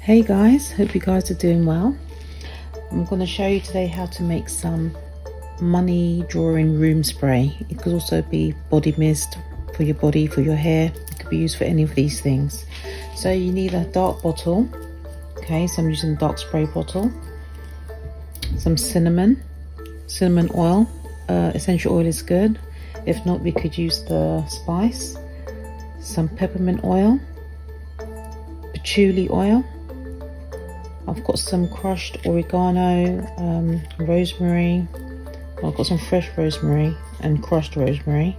Hey guys, hope you guys are doing well. I'm going to show you today how to make some money drawing room spray. It could also be body mist for your body, for your hair. It could be used for any of these things. So you need a dark bottle. Okay, so I'm using a dark spray bottle. Some cinnamon oil. Essential oil is good. If not, we could use the spice. Some peppermint oil, patchouli oil. I've got some crushed oregano, rosemary. I've got some fresh rosemary and crushed rosemary.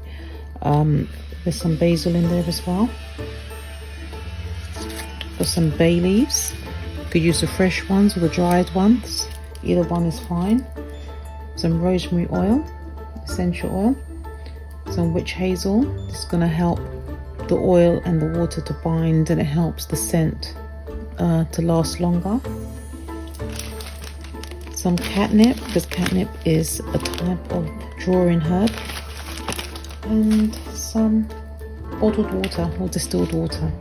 There's some basil in there as well. Got some bay leaves. You could use the fresh ones or the dried ones. Either one is fine. Some rosemary oil, essential oil. Some witch hazel. This is going to help the oil and the water to bind, and it helps the scent to last longer. Some catnip, because catnip is a type of drawing herb, and some bottled water or distilled water.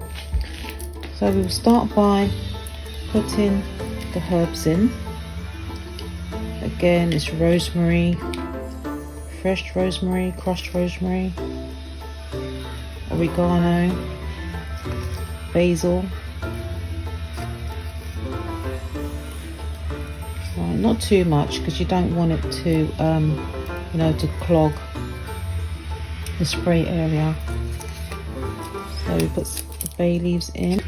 So we'll start by putting the herbs in. Again, it's rosemary, fresh rosemary, crushed rosemary, oregano, basil. Right, not too much, because you don't want it to to clog the spray area. So we put the bay leaves in.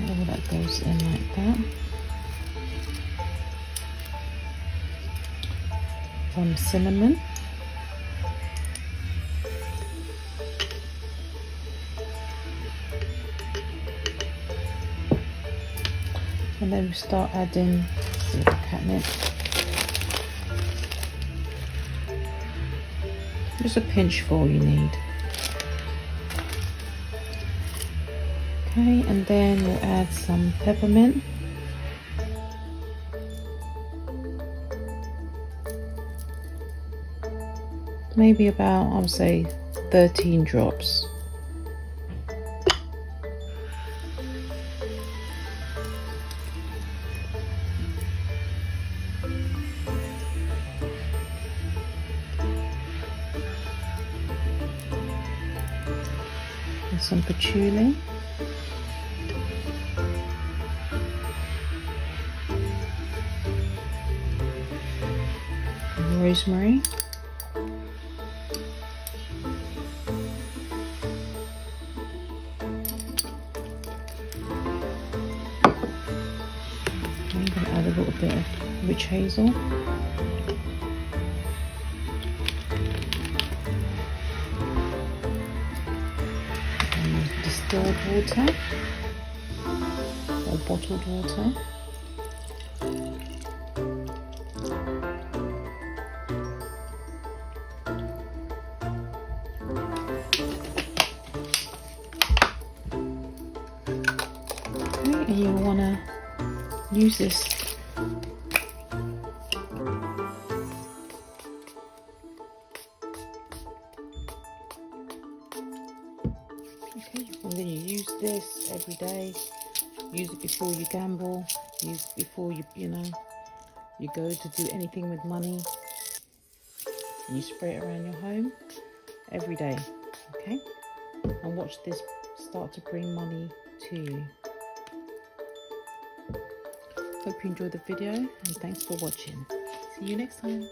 All that goes in like that. Some cinnamon. And then we start adding the catnip. Just a pinch full you need. Okay, and then we'll add some peppermint. Maybe about, I would say, 13 drops. And some patchouli. And rosemary. I'm going to add a little bit of witch hazel. And distilled water or bottled water. Okay, and you want to use this and then you use this every day. Use it before you gamble, use it before you go to do anything with money. And you spray it around your home every day. Okay, and watch this start to bring money to you. Hope you enjoyed the video, and thanks for watching. See you next time.